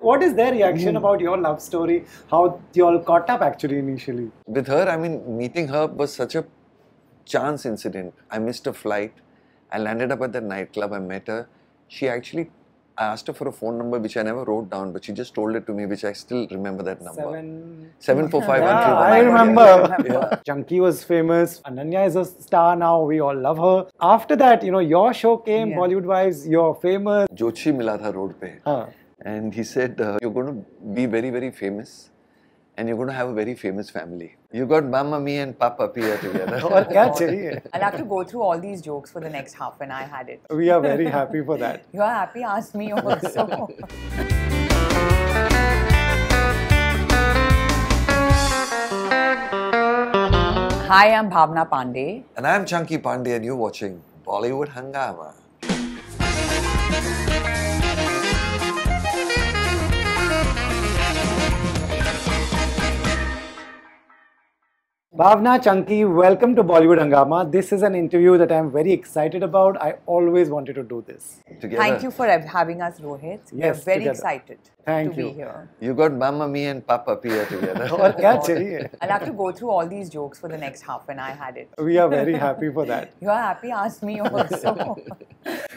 what is their reaction about your love story? How you all caught up actually initially? With her, I mean, meeting her was such a chance incident. I missed a flight. I landed up at the nightclub. I met her. She actually, I asked her for a phone number which I never wrote down, but she just told it to me, which I still remember that number. 745131. Yeah, I remember. Yeah. Chunky was famous. Ananya is a star now. We all love her. After that, you know, your show came, Bollywood Wives. You're famous. Joshi mila tha road pe. And he said, you're going to be very, very famous. And you're going to have a very famous family. You got Mama, me and Papa Pia together. Aur kya chahiye? I'll have to go through all these jokes for the next half when I had it. We are very happy for that. You are happy? Ask me also. Hi, I'm Bhavana Pandey. And I'm Chunky Pandey and you're watching Bollywood Hungama. Bhavna, Chunky, welcome to Bollywood Hungama. This is an interview that I'm very excited about. I always wanted to do this. Together. Thank you for having us, Rohit. Yes, we're very together. excited Thank to you. be here. You got Mama, me and Papa Pia together. Aur kya chahiye? I'll have to go through all these jokes for the next half when I had it. We are very happy for that. You are happy? Ask me also.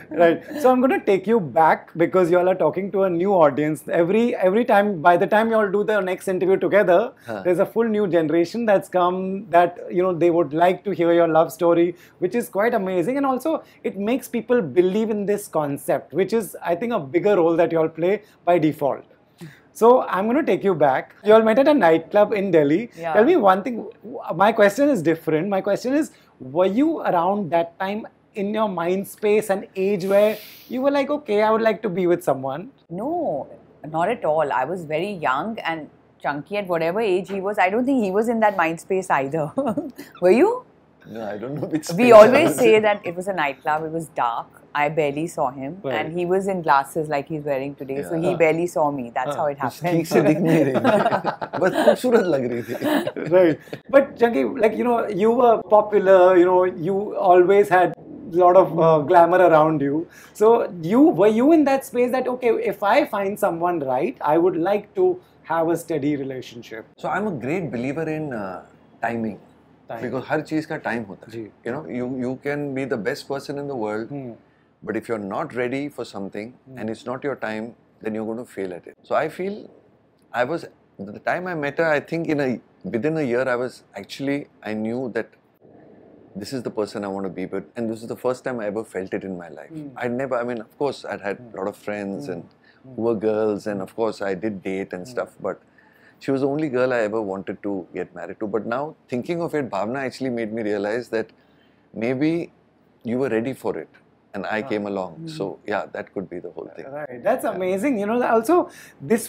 Right. So I'm going to take you back because you all are talking to a new audience. Every time, by the time you all do the next interview together, there's a full new generation that's come that, you know, they would like to hear your love story, which is quite amazing. And also it makes people believe in this concept, which is, I think, a bigger role that you all play by default. So I'm going to take you back. You all met at a nightclub in Delhi. Yeah. Tell me one thing. My question is different. My question is, were you around that time in your mind space and age where you were like, okay, I would like to be with someone? No, not at all. I was very young and Chunky at whatever age he was. I don't think he was in that mind space either. Were you? No, I don't know which. We always say that it was a nightclub. It was dark. I barely saw him, Right. and he was in glasses like he's wearing today. So he barely saw me. That's how it happened. ठीक से दिख नहीं रही थी, बस खूबसूरत लग रही थी. Right. But Chunky, like, you know, you were popular, you know, you always had a lot of glamour around you. So were you in that space that, okay, if I find someone right, I would like to have a steady relationship? So I'm a great believer in timing. Because हर चीज का time होता है. You know, you can be the best person in the world, but if you're not ready for something and it's not your time, then you're going to fail at it. So I feel the time I met her, I think within a year I knew that this is the person I want to be with, and this is the first time I ever felt it in my life. I mean, of course, I'd had a lot of friends and who were girls, and of course I did date and stuff, but she was the only girl I ever wanted to get married to. But now, thinking of it, Bhavna actually made me realize that maybe you were ready for it. And I came along. So, yeah, that could be the whole thing. Right. That's amazing. You know, also, this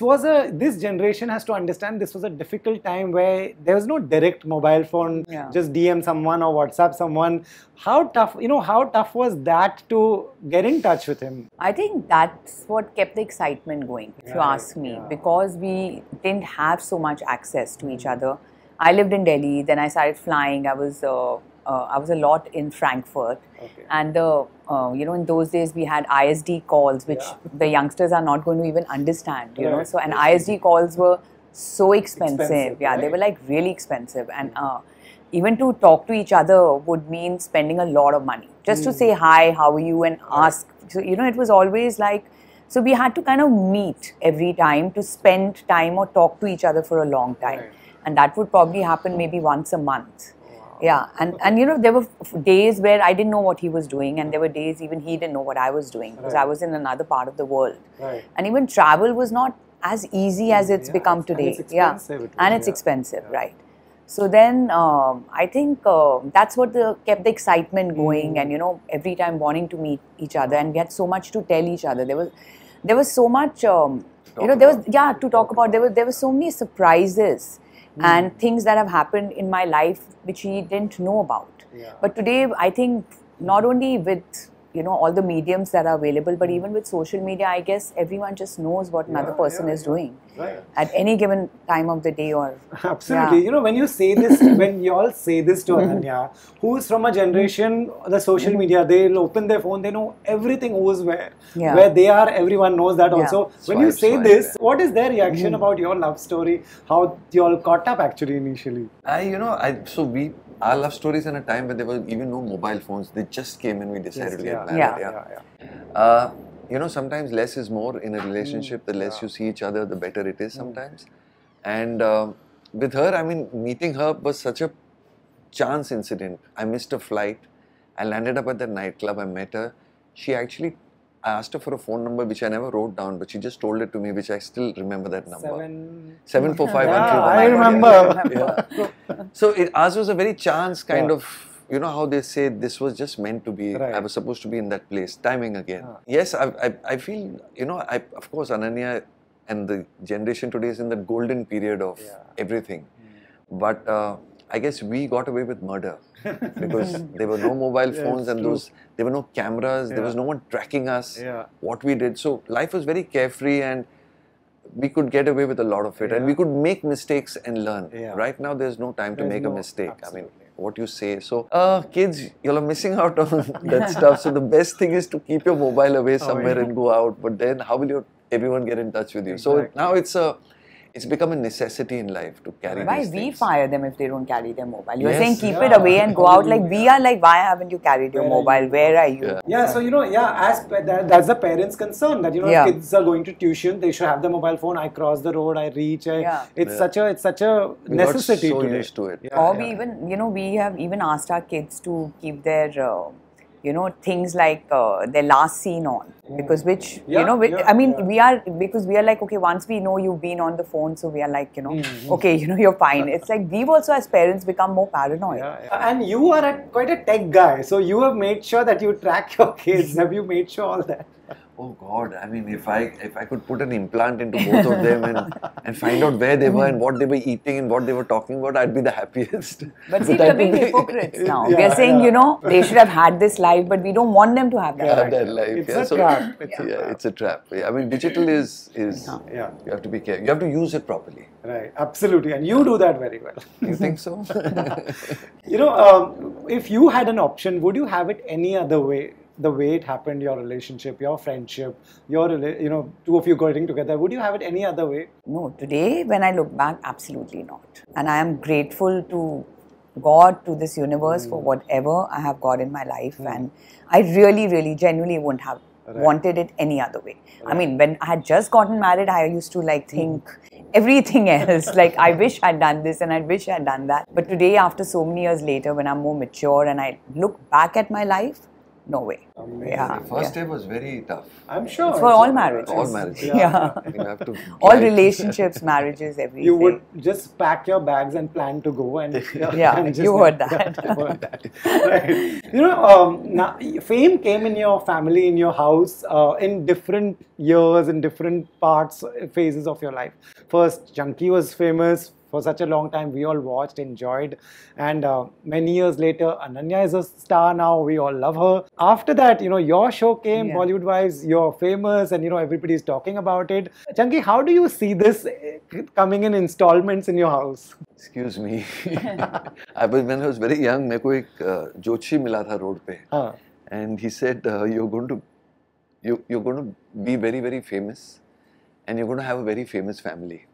generation has to understand this was a difficult time where there was no direct mobile phone, just DM someone or WhatsApp someone. How tough was that to get in touch with him? I think that's what kept the excitement going, if you ask me, because we didn't have so much access to each other. I lived in Delhi, then I started flying. I was a lot in Frankfurt, and you know, in those days we had ISD calls, which the youngsters are not going to even understand. You know, so and ISD calls were so expensive. They were like really expensive, and even to talk to each other would mean spending a lot of money just to say hi, how are you, and ask. So, you know, it was always like. So we had to kind of meet every time to spend time or talk to each other for a long time, and that would probably happen maybe once a month. Yeah, and you know, there were days where I didn't know what he was doing, and there were days even he didn't know what I was doing because I was in another part of the world. And even travel was not as easy as it's become today. And it's expensive, right? So then I think that's what kept the excitement going, and you know, every time wanting to meet each other, and we had so much to tell each other. There was so much, you know, to talk about. There were so many surprises. And things that have happened in my life which he didn't know about. But today, I think not only with all the mediums that are available. But even with social media, I guess everyone just knows what another person is doing at any given time of the day. Or absolutely, when you say this, when you all say this to Ananya, who is from a generation, the social media, they'll open their phone, they know everything, who is where they are, everyone knows that also. When you say this, what is their reaction about your love story? How you all caught up actually initially? Our love stories in a time when there were even no mobile phones. They just came and we decided to get married. Sometimes less is more in a relationship. The less you see each other, the better it is sometimes. And with her, I mean, meeting her was such a chance incident. I missed a flight. I landed up at the nightclub. I met her. I asked her for a phone number which I never wrote down, but she just told it to me, which I still remember that number. 74513. I remember. So ours was a very chance kind of, how they say this was just meant to be. I was supposed to be in that place. Timing again. Yes, I feel, of course, Ananya and the generation today is in the golden period of everything. But I guess we got away with murder because there were no mobile phones and there were no cameras, there was no one tracking us, what we did. So life was very carefree and we could get away with a lot of it and we could make mistakes and learn. Right now there's no time to make a mistake. Absolutely. I mean, what you say. So kids, you're missing out on that stuff. So the best thing is to keep your mobile away somewhere and go out. But then how will everyone get in touch with you? So now it's become a necessity in life to carry why these things. We fire them if they don't carry their mobile? You're saying keep it away and go out. Like we are like, why haven't you carried your mobile? Where are you? So as that's the parents' concern that if kids are going to tuition, they should have the mobile phone. I cross the road, I reach. It's such a necessity. We got so used to it. Or we even we have even asked our kids to keep their things like their last scene on, because I mean, we are like, okay, once we know you've been on the phone, so we are like, okay, you're fine. It's like we've also as parents become more paranoid. And you are quite a tech guy, so you have made sure that you track your kids. Have you made sure all that? Oh God! I mean, if I could put an implant into both of them and find out where they were and what they were eating and what they were talking about, I'd be the happiest. But see, we're being hypocrites now. We are saying, they should have had this life, but we don't want them to have that life. It's a trap. It's a trap. I mean, digital is you have to be careful. You have to use it properly. Right. Absolutely, and you do that very well. You think so? If you had an option, would you have it any other way? The way it happened, your relationship, your friendship, two of you getting together, would you have it any other way? No, today when I look back, absolutely not. And I am grateful to God, to this universe for whatever I have got in my life. And I really, really, genuinely wouldn't have wanted it any other way. I mean, when I had just gotten married, I used to think everything else. Like, I wish I'd done this and I wish I'd done that. But today, after so many years later, when I'm more mature and I look back at my life, no way. The first day was very tough. I'm sure. It's for all marriages. All marriages. You have to all relationships, marriages, everything. You would just pack your bags and plan to go and and you heard that. Right. Now, fame came in your family, in your house, in different years, in different phases of your life. First, Chunky was famous. For such a long time, we all watched, enjoyed, and many years later, Ananya is a star now. We all love her. After that, your show came, Bollywood Wives. You're famous, and everybody's talking about it. Chunky, how do you see this coming in installments in your house? Excuse me. When I was very young, मेरे को एक जोशी मिला था road पे, and he said, you're going to be very, very famous, and you're going to have a very famous family.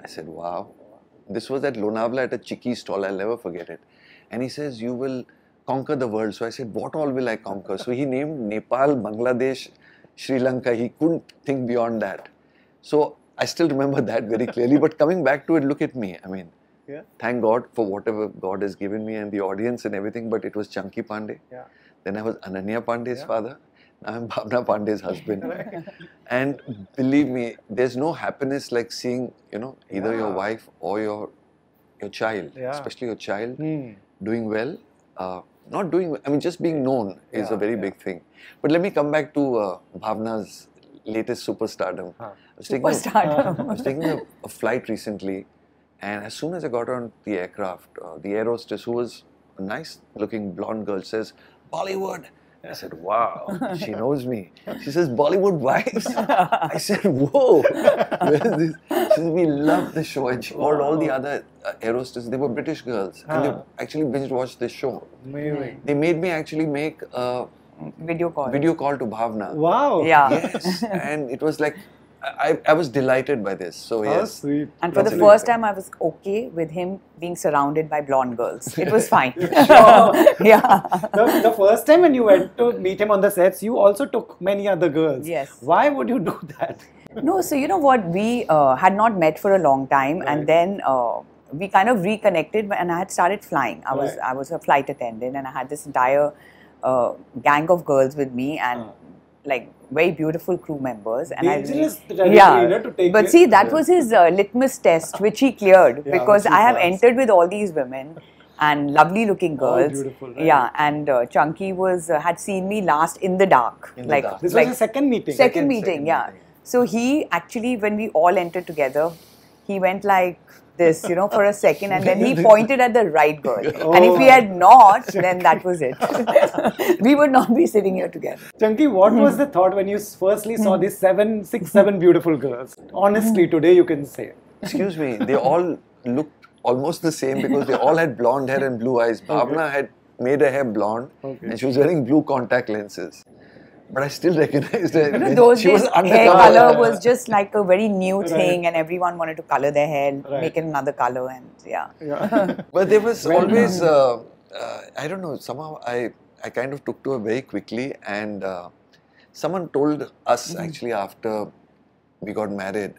I said, wow. This was at Lonavala at a chikki stall. I'll never forget it. And he says, you will conquer the world. So I said, what all will I conquer? So he named Nepal, Bangladesh, Sri Lanka. He couldn't think beyond that. So I still remember that very clearly. But coming back to it, look at me. I mean, thank God for whatever God has given me and the audience and everything. But it was Chunky Pandey. Then I was Ananya Pandey's father. Now I'm Bhavna Pandey's husband. And believe me, there's no happiness like seeing, either your wife or your child, especially your child, doing well. Not doing well, I mean, just being known is a very big thing. But let me come back to Bhavna's latest superstardom. I was taking a flight recently, and as soon as I got on the aircraft, the air hostess, who was a nice looking blonde girl, says, Bollywood, I said, wow, she knows me. She says, Bollywood wives? I said, whoa, where is this? She said, we love the show. And she called all the other air hostesses. They were British girls. And they actually binge watched this show. Amazing. They made me actually make a video call to Bhavna. Wow. Yeah. Yes. And it was like, I was delighted by this. So yes. Sweet. And for the first time, I was okay with him being surrounded by blonde girls. It was fine. Yeah. The first time when you went to meet him on the sets, you also took many other girls. Yes. Why would you do that? No, so you know what? We had not met for a long time, and then we kind of reconnected, and I had started flying. I was a flight attendant, and I had this entire gang of girls with me, and like very beautiful crew members. And Dangerous to take but see, that was his litmus test, which he cleared, because I have entered with all these women and lovely looking girls. Beautiful, right? Yeah, and Chunky was had seen me last in the dark. This was a second meeting. Second meeting. So he actually, when we all entered together, he went like this, you know, for a second, and then he pointed at the right girl. And if he had not, then that was it. We would not be sitting here together. Chunky, what was the thought when you firstly saw these seven beautiful girls? Honestly, today you can say. Excuse me, they all looked almost the same because they all had blonde hair and blue eyes. Bhavna had made her hair blonde and she was wearing blue contact lenses. But I still recognized her. You know, those she was hair color was just like a very new thing, and everyone wanted to color their hair, make it another color, and But there was always, I don't know, somehow I kind of took to her very quickly, and someone told us actually after we got married,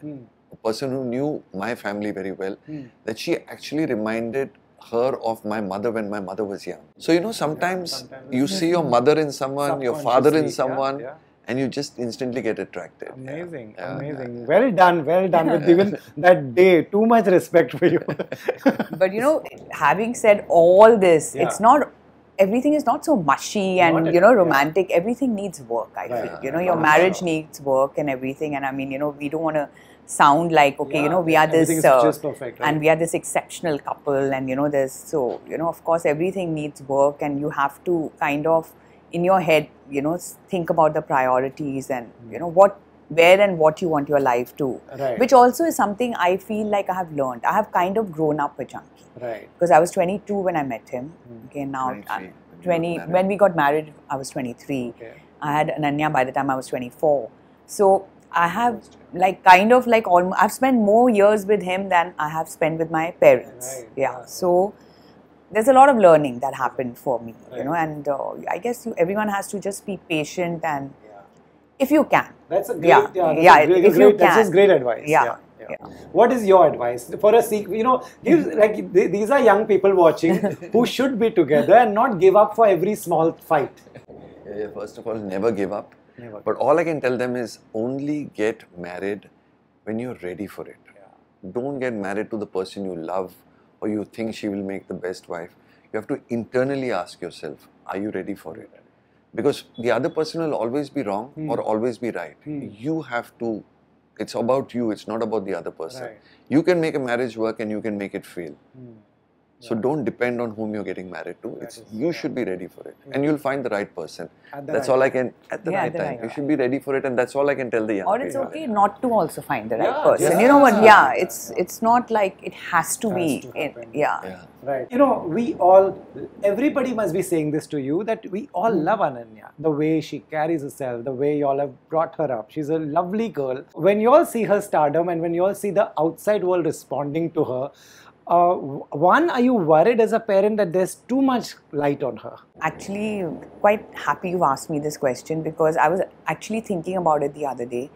a person who knew my family very well, that she actually reminded her of my mother when my mother was young. So you know, sometimes you see your mother in someone, your father in someone, and you just instantly get attracted. Amazing, amazing. Well done with even that day. Too much respect for you. But you know, having said all this, it's not, everything is not so mushy and you know, romantic. Everything needs work, I feel. You know, your marriage needs work and everything. And I mean, you know, we don't want to sound like, okay, you know, we are this perfect, and we are this exceptional couple, and you know, there's, so you know, of course everything needs work, and you have to kind of in your head, you know, think about the priorities and you know where and what you want your life to, which also is something I feel like I have learned. I have kind of grown up with Chunky, because I was 22 when I met him. Okay, now 20 when we got married, I was 23. I had Ananya by the time I was 24. So I have like kind of like I've spent more years with him than I have spent with my parents. So there's a lot of learning that happened for me, you know, and I guess everyone has to just be patient, and if you can. That's a great, that's just great advice. What is your advice for a sequel? You know, these are young people watching who should be together and not give up for every small fight. First of all, never give up. But all I can tell them is only get married when you're ready for it. Don't get married to the person you love or you think she will make the best wife. You have to internally ask yourself, are you ready for it? Because the other person will always be wrong or always be right. You have to, it's about you, it's not about the other person. You can make a marriage work and you can make it fail. So don't depend on whom you're getting married to. You should be ready for it. And you'll find the right person. That's all I can, at the right time. You should be ready for it, and that's all I can tell the young people. Or it's okay not to also find the right person. You know what, it's not like it has to be. Right. You know, everybody must be saying this to you, that we all love Ananya. The way she carries herself, the way you all have brought her up. She's a lovely girl. When you all see her stardom and when you all see the outside world responding to her, one, are you worried as a parent that there's too much light on her? Actually, quite happy you asked me this question, because I was actually thinking about it the other day.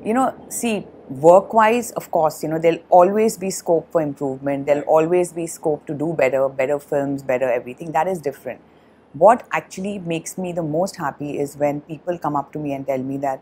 You know, see, work-wise, of course, you know, there'll always be scope for improvement. There'll always be scope to do better films, better everything. That is different. What actually makes me the most happy is when people come up to me and tell me that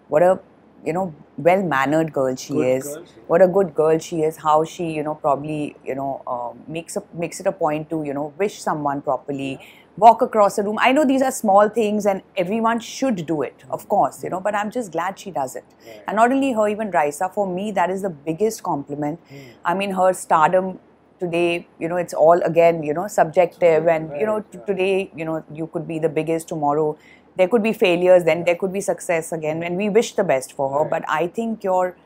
what a, you know, well-mannered girl she is, what a good girl she is, how she, you know, probably, you know, makes it a point to, you know, wish someone properly, walk across a room. I know these are small things and everyone should do it, of course, you know, but I'm just glad she does it. And not only her, even Raisa, for me, that is the biggest compliment. I mean, her stardom today, you know, it's all again, you know, subjective, and, you know, today, you know, you could be the biggest, tomorrow there could be failures, then there could be success again, and we wish the best for her. But I think your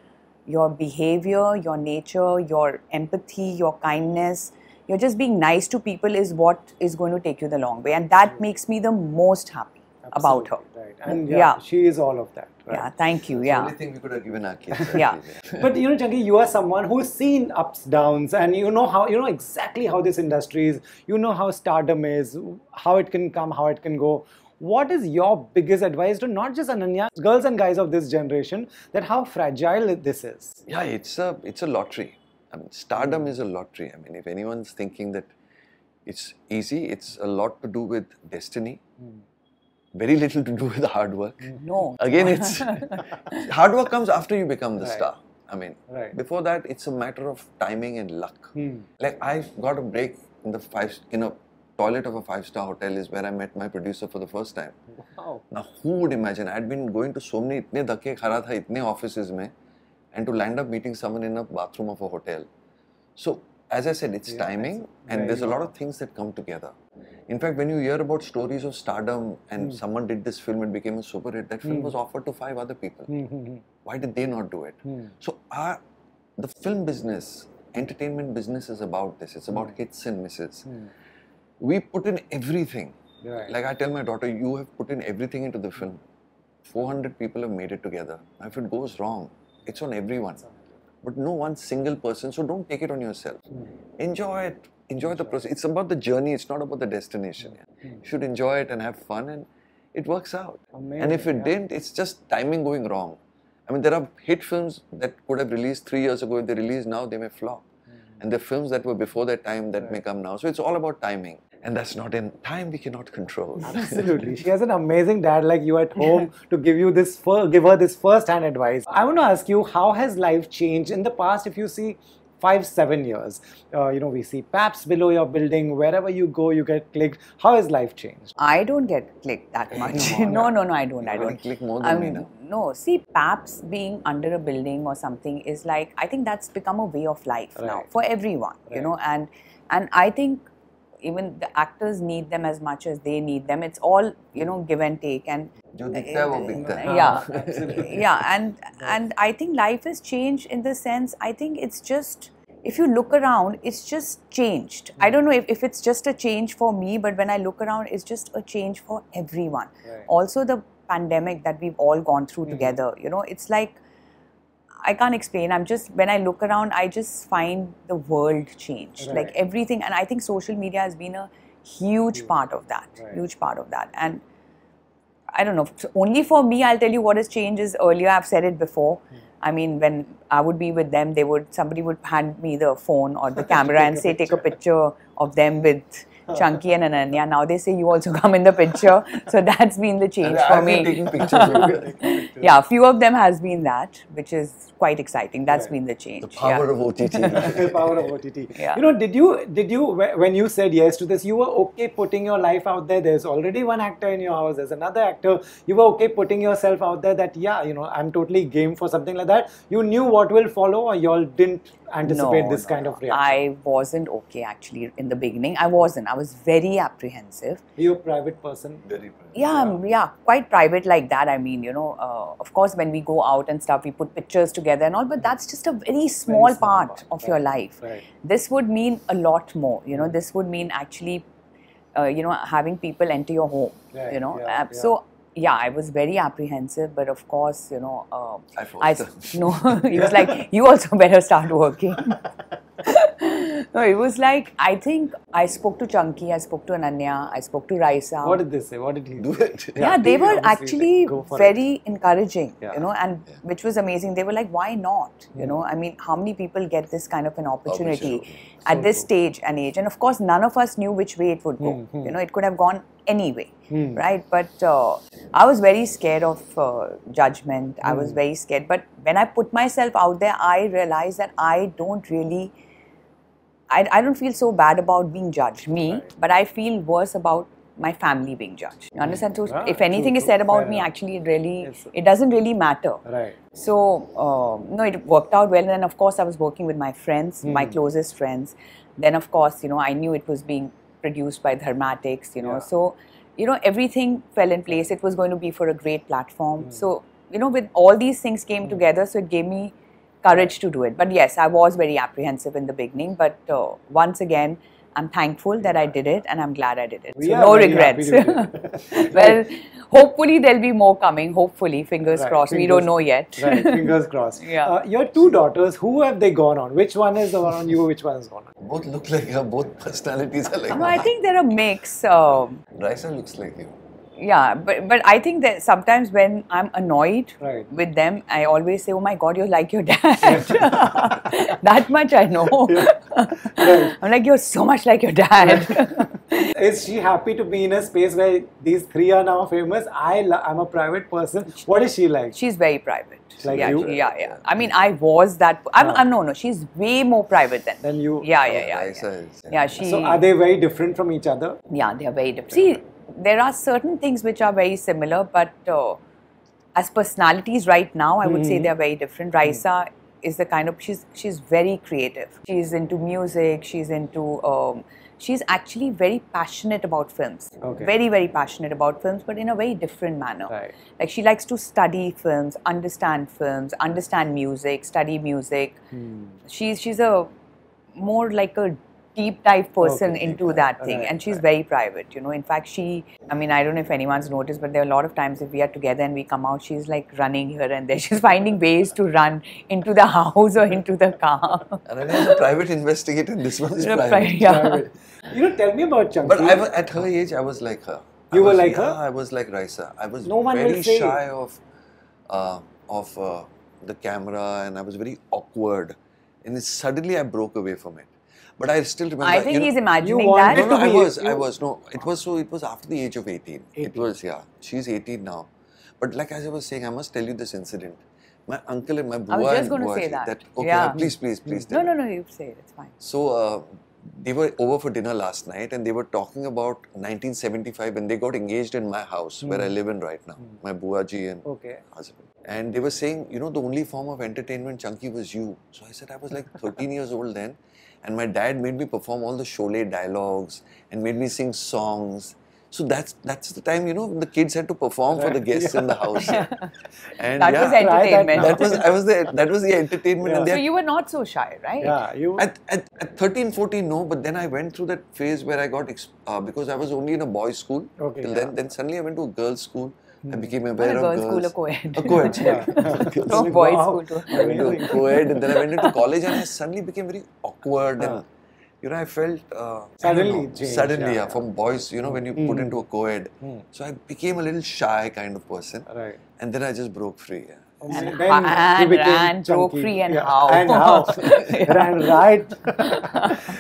behavior, your nature, your empathy, your kindness, you're just being nice to people is what is going to take you the long way, and that makes me the most happy about her. Right. And she is all of that. Right? Yeah, thank you. That's the only thing we could have given our kids. Yeah. But you know, Chunky, you are someone who's seen ups, downs, and you know exactly how this industry is. You know how stardom is, how it can come, how it can go. What is your biggest advice to not just Ananya, girls and guys of this generation, that how fragile this is? Yeah, it's a lottery. I mean, stardom is a lottery. I mean, if anyone's thinking that it's easy, it's a lot to do with destiny. Very little to do with hard work. No. Again, it's hard work comes after you become the star. I mean, before that, it's a matter of timing and luck. Like I got a break in the toilet of a 5-star hotel is where I met my producer for the first time. Wow. Now, who would imagine? I had been going to so many itne dhakke khara tha, itne offices mein, and to land up meeting someone in a bathroom of a hotel. So, as I said, it's timing, and there's a lot of things that come together. In fact, when you hear about stories of stardom and someone did this film and became a super hit, that film was offered to 5 other people. Why did they not do it? So the film business, entertainment business is about this. It's about hits and misses. We put in everything. Like I tell my daughter, you have put in everything into the film. 400 people have made it together. Now, if it goes wrong, it's on everyone. But no one single person, so don't take it on yourself. Enjoy it. Enjoy the process. It's about the journey, it's not about the destination. You should enjoy it and have fun, and it works out. Amazing, and if it didn't, it's just timing going wrong. I mean, there are hit films that could have released 3 years ago. If they release now, they may flop. And there are films that were before that time that may come now. So it's all about timing. And that's not in time we cannot control. Absolutely. She has an amazing dad like you at home to give her this first-hand advice. I want to ask you, how has life changed in the past? If you see 5-7 years, we see paps below your building. Wherever you go, you get clicked. How has life changed? I don't get clicked that much. No, I don't. I don't. Click more than me now. No, see, paps being under a building or something is like, I think that's become a way of life now for everyone, you know, and I think even the actors need them as much as they need them. It's all, give and take. And and I think life has changed in the sense, I think it's just, if you look around, it's just changed. I don't know if it's just a change for me, but when I look around, it's just a change for everyone. Also, the pandemic that we've all gone through together, it's like, I can't explain. When I look around, I just find the world changed. Like everything. And I think social media has been a huge part of that. Huge part of that. And I don't know. Only for me, I'll tell you what has changed is earlier, I've said it before. I mean, when I would be with them, somebody would hand me the phone or the camera and say, take a picture of them with Chunky and Ananya. Now they say you also come in the picture. So that's been the change for me. Taking pictures. Yeah, a few of them has been that, which is quite exciting. That's been the change. The power of OTT. The power of OTT. Yeah. Did you when you said yes to this, you were okay putting your life out there? There's already one actor in your house. There's another actor. You were okay putting yourself out there that, I'm totally game for something like that. You knew what will follow, or y'all didn't anticipate this kind of reaction? I wasn't okay actually in the beginning. I wasn't. I was very apprehensive. You're a private person? Very private. Yeah, quite private like that. I mean, of course, when we go out and stuff, we put pictures together and all, but that's just a very small part of your life. This would mean a lot more. This would mean actually, having people enter your home. So, yeah, I was very apprehensive, but of course, he was like, you also better start working. No, it was like, I think I spoke to Chunky, I spoke to Ananya, I spoke to Raisa. What did they say? What did he do? It. Yeah, they were actually very encouraging, and which was amazing. They were like, why not? I mean, how many people get this kind of an opportunity at this stage and age? And of course, none of us knew which way it would go. It could have gone anyway, right? But I was very scared of judgment. I was very scared. But when I put myself out there, I realized that I don't feel so bad about being judged, but I feel worse about my family being judged. You understand? So if anything is said about me, actually, it doesn't really matter. Right. So, it worked out well. And then, of course, I was working with my friends, my closest friends. Then, of course, I knew it was being produced by Dharmatics, so you know, everything fell in place. It was going to be for a great platform. So, you know, with all these things came together, so it gave me courage to do it. But yes, I was very apprehensive in the beginning. But once again, I'm thankful that I did it, and I'm glad I did it. So no regrets. Well, hopefully there'll be more coming. Hopefully, fingers crossed. We don't know yet. Right, fingers crossed. Yeah. Your two daughters, who have they gone on? Which one is the one on you? Which one has gone on? Both look like her. Both personalities are like. No, I think they're a mix. Raisa looks like you. Yeah, but I think that sometimes when I'm annoyed with them, I always say, "Oh my God, you're like your dad." That much I know. I'm like, "You're so much like your dad." Is she happy to be in a space where these three are now famous? I'm a private person. What is she like? She's very private. Like yeah, you? Yeah. I mean, I was that. No. She's way more private than you. Yeah. So are they very different from each other? Yeah, they are very different. See, there are certain things which are very similar, but as personalities right now, I would say they are very different. Raisa is the kind of she's very creative. She's into music. She's into. She's actually very passionate about films. Very, very passionate about films, but in a very different manner. Like she likes to study films, understand music, study music. She's a more like a deep dive person into that thing, and she's very private, you know. In fact, I mean, I don't know if anyone's noticed, but there are a lot of times if we are together and we come out, she's like running here and there. She's finding ways to run into the house or into the car. And I was a private investigator, and this one is private. Private. You know, tell me about Chunky. But at her age, I was like her. You were like her? I was like Raisa. I was very shy of the camera, and I was very awkward. And suddenly I broke away from it. But I still remember. I think he's imagining that. No, I was. No, it was after the age of 18. It was, she's 18 now. But like as I was saying, I must tell you this incident. My uncle and my bua. I was just going to say that. Okay, please. No, you say it. It's fine. So they were over for dinner last night, and they were talking about 1975 when they got engaged in my house where I live in right now. My buaji and husband. And they were saying, you know, the only form of entertainment, Chunky, was you. So I said I was like 13 years old then. And my dad made me perform all the Sholay dialogues and made me sing songs. So that's the time, you know, the kids had to perform for the guests in the house. And that was entertainment. That was the entertainment. And so you were not so shy, right? Yeah, you. At 13, 14, no. But then I went through that phase where I got because I was only in a boys' school till then. Then suddenly I went to a girls' school. I became aware of girls. School or co-ed? A co-ed, sorry. From boys' school to I went to co-ed, and then I went into college, and I suddenly became very awkward. And, you know, I felt suddenly, from boys, you know, when you put into a co-ed. So I became a little shy kind of person. Right. And then I just broke free. And ran, broke free, and how? And how? Ran right.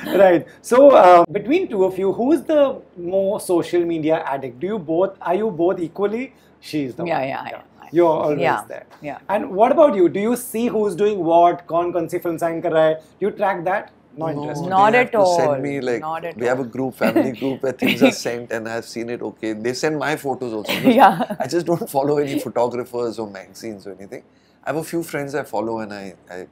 Right. So between two of you, who's the more social media addict? Are you both equally? She's the one. Yeah. You're always there. Yeah. And what about you? Do you see who's doing what? Kaun si film sign kar raha hai? Do you track that? No interest. Not at all. Send me we have a group, family group where things are sent, and I've seen it. Okay, they send my photos also. I just don't follow any photographers or magazines or anything. I have a few friends I follow, and I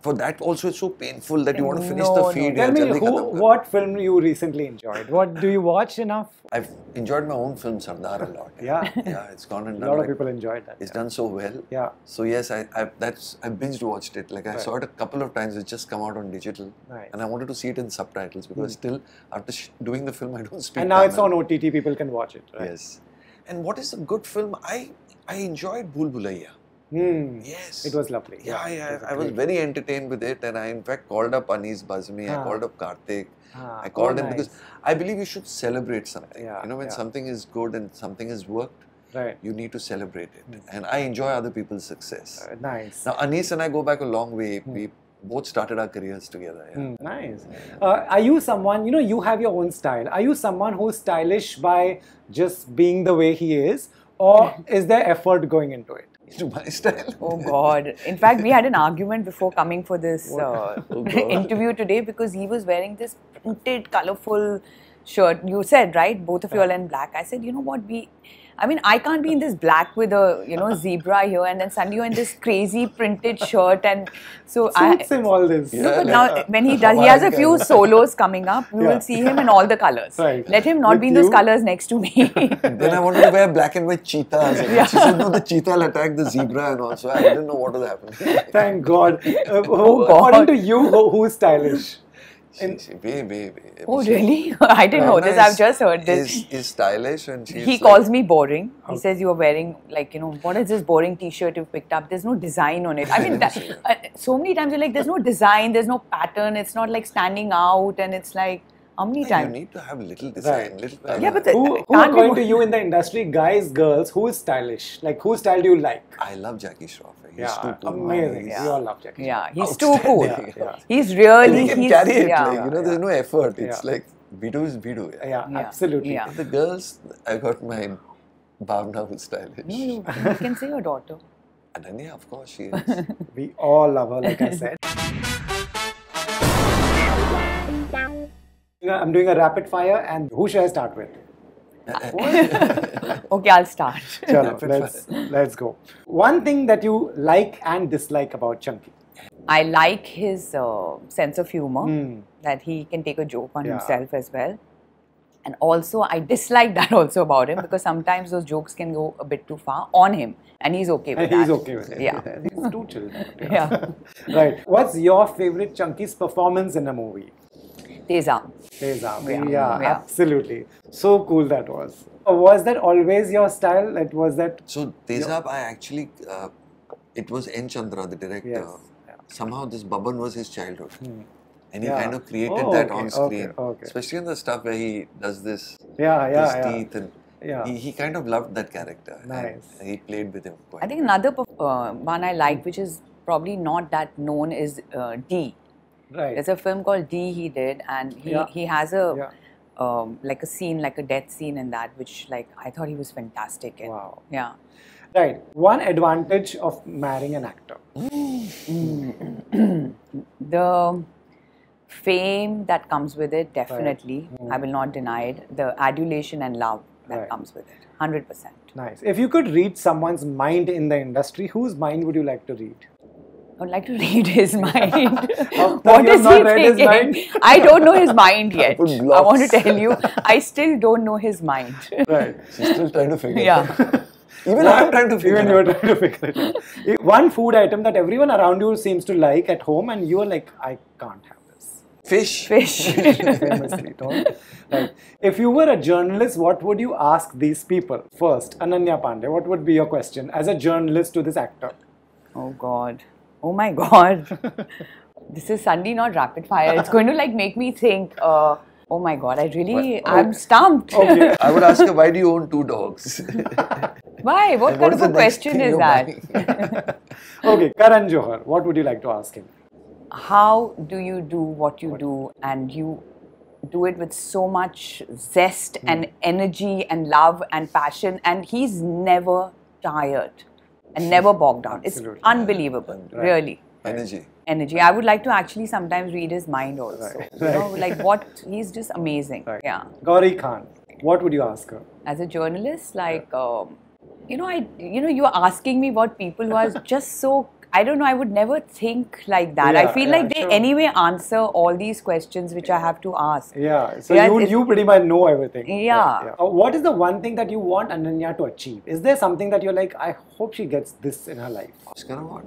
for that also it's so painful that you want to finish the feed. Tell me, what film you recently enjoyed? What do you watch enough? I've enjoyed my own film Sardar a lot. Yeah, it's gone and done. A lot of people enjoyed that. It's done so well. Yeah. So yes, I binge watched it. Like I saw it a couple of times. It's just come out on digital, and I wanted to see it in subtitles because still after doing the film I don't speak. And now it's on OTT. People can watch it. Right? Yes. And what is a good film? I enjoyed Bhool Bhulaiya. Yes. It was lovely. I was very entertained with it, and I in fact called up Anis Bazmi, I called up Karthik. I called him because I believe you should celebrate something. You know, when something is good and something has worked, you need to celebrate it. And I enjoy other people's success. Nice. Now, Anis and I go back a long way. We both started our careers together. Nice. Are you someone, you know, you have your own style. Are you someone who's stylish by just being the way he is? Or is there effort going into it? To my style. Oh God. In fact, we had an argument before coming for this interview today because he was wearing this printed, colourful shirt. You said, right? Both of you are in black. I said, you know what? I mean, I can't be in this black with a, zebra here, and then suddenly you're in this crazy printed shirt, and so suits him all this. No, but now when he does, he has a few solos coming up. You will see him in all the colors. Right. Let him not be in those colors next to me. Then I wanted to wear black and white cheetahs. She said, no, the cheetah will attack the zebra and also I didn't know what was happening. Thank God. According to you, who's stylish? Way. Oh, really? I didn't know this. I've just heard this. Is stylish and he calls me boring. He says you are wearing what is this boring t-shirt you've picked up? There's no design on it. I mean, so many times you're like, there's no design, there's no pattern. It's not like standing out, and it's like, how many times? You need to have little design, little color. Yeah, but who according to you in the industry, guys, girls, who is stylish? Like, whose style do you like? I love Jackie Shroff. He's too cool. Amazing. We all love Jackie. Yeah, he's too cool. He's really. He can carry it. There's no effort. It's like Bidu is Bidu. Yeah, absolutely. Yeah. The girls, I got my Bhavna who's stylish. You can say your daughter. Ananya, of course, she is. We all love her, like I said. I'm doing a rapid fire, and who should I start with? Okay, I'll start. Chalo, let's go. One thing that you like and dislike about Chunky? I like his sense of humor, that he can take a joke on himself as well. And also, I dislike that also about him, because sometimes those jokes can go a bit too far on him, and he's okay with that. He's okay with it. Yeah. He's too chill. Yeah. Right. What's your favorite Chunky's performance in a movie? Tezam. Yeah, absolutely. So cool that was. Was that always your style? So Tezab, I actually, it was N. Chandra, the director. Yes. Somehow this Baban was his childhood. And he kind of created that on screen. Especially in the stuff where he does this, his teeth. And he kind of loved that character. Nice. And he played with him quite. I think another one I like, which is probably not that known, is D. Right. There's a film called D he did, and he has a like a scene, like a death scene in that, which I thought he was fantastic in. Wow. Yeah. Right. One advantage of marrying an actor? The fame that comes with it, definitely. I will not deny it. The adulation and love that comes with it, 100%. Nice. If you could read someone's mind in the industry, whose mind would you like to read? I would like to read his mind. What is he thinking? I don't know his mind yet. I want to tell you, I still don't know his mind. Right. She's still trying to figure it out. Even I'm trying to figure it out. Even you're trying to figure it out. One food item that everyone around you seems to like at home, and you're like, I can't have this. Fish. Famously, don't. Right. If you were a journalist, what would you ask these people? First, Ananya Pandey, what would be your question as a journalist to this actor? Oh God. Oh my God. This is suddenly not rapid fire. It's going to make me think, oh my God, I'm stumped. Okay. I would ask her, why do you own 2 dogs? Why? What kind of a question is that? Okay, Karan Johar, what would you like to ask him? How do you do what you do, and you do it with so much zest and energy and love and passion, and he's never tired and never bogged down. Absolutely. It's unbelievable, really. Energy. I would like to actually sometimes read his mind also. Right. He's just amazing. Right. Yeah. Gauri Khan, what would you ask her? As a journalist, you're asking me about people who are just so, I don't know, I would never think like that. I feel like they anyway answer all these questions which I have to ask. Yeah, so you pretty much know everything. Yeah. What is the one thing that you want Ananya to achieve? Is there something that you're like, I hope she gets this in her life? Oscar award.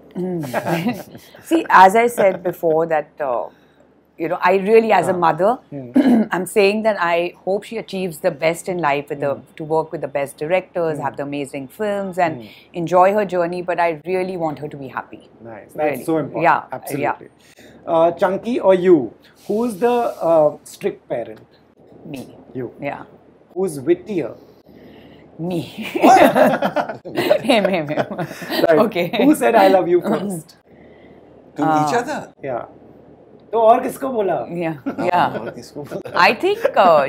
See, as I said before that, I really, as a mother, I'm saying that I hope she achieves the best in life to work with the best directors, have the amazing films, and enjoy her journey. But I really want her to be happy. Nice. That's really so important. Yeah. Absolutely. Yeah. Chunky or you? Who's the strict parent? Me. You. Yeah. Who's wittier? Me. Him. Right. Okay. Who said I love you first? To each other? Yeah. तो और किसको बोला? Yeah. I think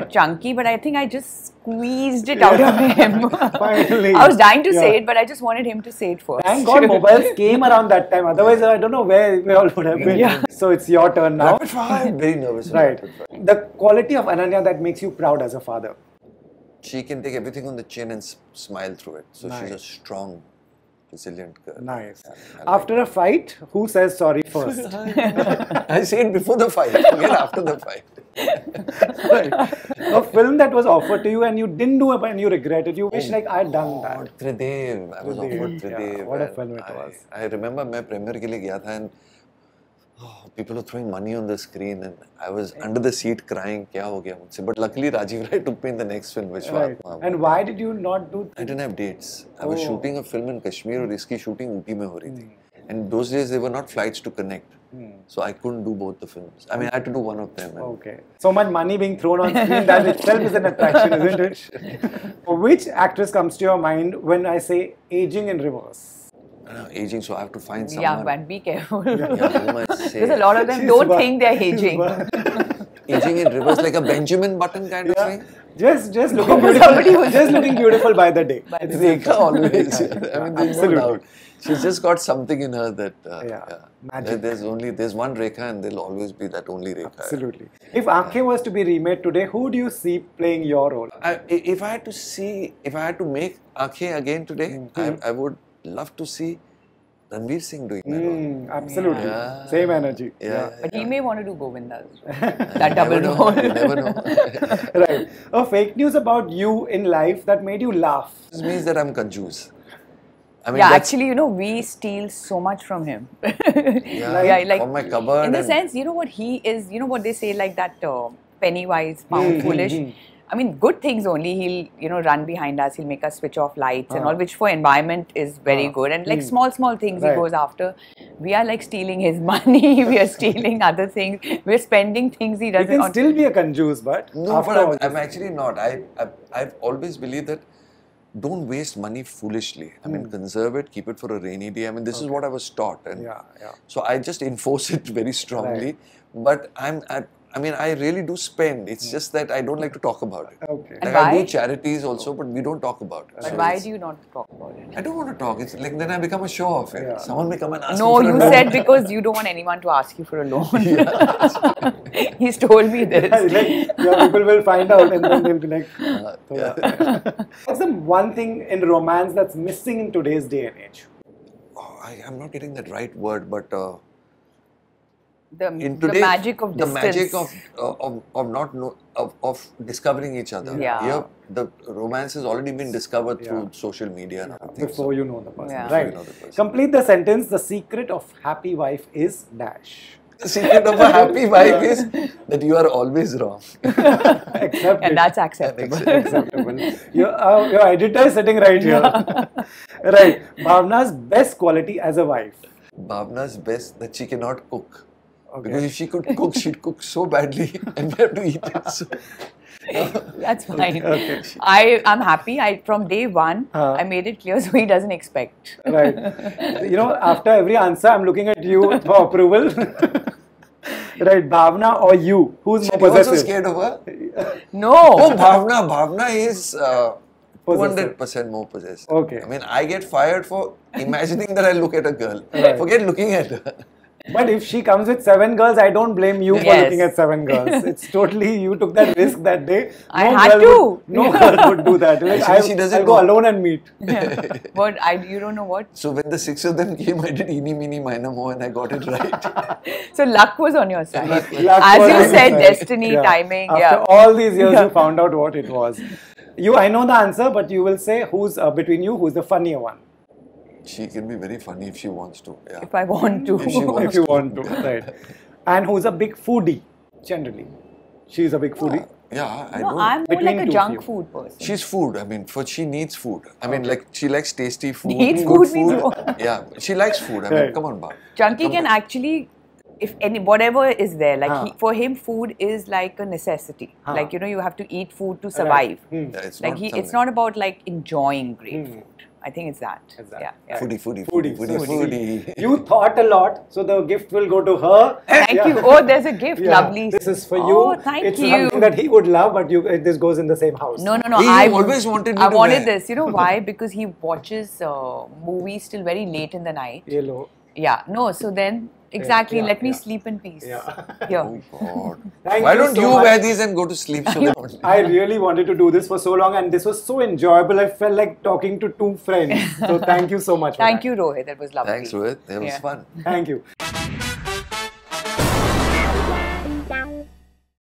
chunky, but I think I just squeezed it out of him. Finally. I was dying to say it, but I just wanted him to say it first. Thank God mobiles came around that time. Otherwise, I don't know where we all would have been. Yeah. So it's your turn now. Rapid fire. Very nervous. Right. The quality of Ananya that makes you proud as a father. She can take everything on the chin and smile through it. So Nice. she's a strong, resilient girl. Nice. Yeah, After a fight, who says sorry first? I say it before the fight, forget after the fight. Right. A film that was offered to you and you didn't do it and you regret it. You wish like I had done that. Tridev. I was offered Tridev. Yeah, what a film it was. I remember I premiere ke liye gaya tha and people were throwing money on the screen and I was under the seat crying. Kya ho gaya mujhse? But luckily Rajiv Rai took me in the next film, which Right. And why did you not do? I didn't have dates. I was shooting a film in Kashmir and iski shooting Ooty mein ho rahi thi. And those days there were not flights to connect. So I couldn't do both the films. I mean, I had to do one of them. Okay. So much money being thrown on screen, that itself is an attraction, isn't it? Which actress comes to your mind when I say aging in reverse? Aging, so I have to find someone. Yeah, but be careful. Yeah, who might say? Because a lot of them don't think they're aging. Aging in reverse, like a Benjamin Button kind of thing. Just looking beautiful. Just looking beautiful by the day. Rekha always. I mean, there's no Absolutely. doubt. She's just got something in her that. Magic. There's one Rekha, and there'll always be that only Rekha. Absolutely. If Aankhein was to be remade today, who do you see playing your role? If I had to make Aankhein again today, I would love to see Ranveer Singh doing that role. Absolutely. Yeah. Same energy. But he may want to do Govinda's that double role. You never know. Right. A fake news about you in life that made you laugh. This means that I'm confused. I mean, Yeah, actually, we steal so much from him. like from my cupboard. In the sense, you know what he is, what they say, like that penny-wise, pound foolish. I mean, good things only. He'll, run behind us. He'll make us switch off lights and all, which for environment is very good. And like small things he goes after. We are like stealing his money. We are stealing other things. We're spending things he doesn't. You can still be a conjuse, but no, but I'm actually not. I've always believed that don't waste money foolishly. I mean, conserve it, keep it for a rainy day. I mean, this is what I was taught. And so I just enforce it very strongly. But I really do spend. It's just that I don't like to talk about it. Okay. And I why? do charities also, but we don't talk about it. But why do you not talk about it? I don't want to talk. It's like then I become a show off. Someone may come and ask No, me for you a loan. said because you don't want anyone to ask you for a loan. He's told me this. People will find out and then they'll be like, what's the one thing in romance that's missing in today's day and age? I'm not getting that right word, but The magic of distance. The magic of discovering each other. Yeah. Here, the romance has already been discovered through social media and other things. Before you know the person. Yeah. Right. You know the person. Complete the sentence. The secret of happy wife is dash. The secret of a happy wife is that you are always wrong. Accept And it. that's acceptable. Acceptable. Your editor is sitting right here. Right. Bhavna's best quality as a wife. Bhavna's best that she cannot cook. Okay. Because if she could cook, she'd cook so badly and we have to eat it. So. That's fine. Okay. I'm happy. From day one, I made it clear so he doesn't expect. Right. After every answer, I'm looking at you for approval. Right. Bhavna or you? Who's more You're also possessive? scared of her? No. Oh, Bhavna. Bhavna is 200% more possessive. Okay. I mean, I get fired for imagining that I look at a girl. Right. Forget looking at her. But if she comes with 7 girls, I don't blame you for looking at 7 girls. It's totally, you took that risk that day. I had to. No girl would do that. Like, Actually, she doesn't I'll go alone and meet. But you don't know what? So when the 6 of them came, I did eeny, meeny, miny, moe and I got it right. So luck was on your side. Luck As was you on your said, side. destiny, timing. After all these years, you found out what it was. I know the answer, but you will say who's between you, who's the funnier one. She can be very funny if she wants to. Yeah. If I want to. If she wants If you want to, right. And who's a big foodie, generally. She's a big foodie. Yeah, I No, know. I'm more Between like a two junk of you. food person. She's food. I mean, she needs food. I mean, like she likes tasty food. Needs good food means what? Yeah, she likes food. I mean, come on, Bob. Junkie can actually, whatever is there, like for him, food is like a necessity. Like you have to eat food to survive. Yeah, it's Like not it's not about like enjoying great food. I think it's that. Yeah. Foodie. You thought a lot, so the gift will go to her. Thank you. Oh, there's a gift. Lovely. This is for you. Oh, thank it's you. Something that he would love, but this goes in the same house. No. I always wanted me I to wanted wear. this. You know why? Because he watches movies till very late in the night. Yellow. Yeah. No. So then, exactly. Let me sleep in peace. Yeah. Here. Oh God. Thank Why you don't so you much. wear these and go to sleep? So I really wanted to do this for so long, and this was so enjoyable. I felt like talking to two friends. So thank you so much. Thank you, Rohit. That was lovely. Thanks, Rohit. It was fun. Thank you.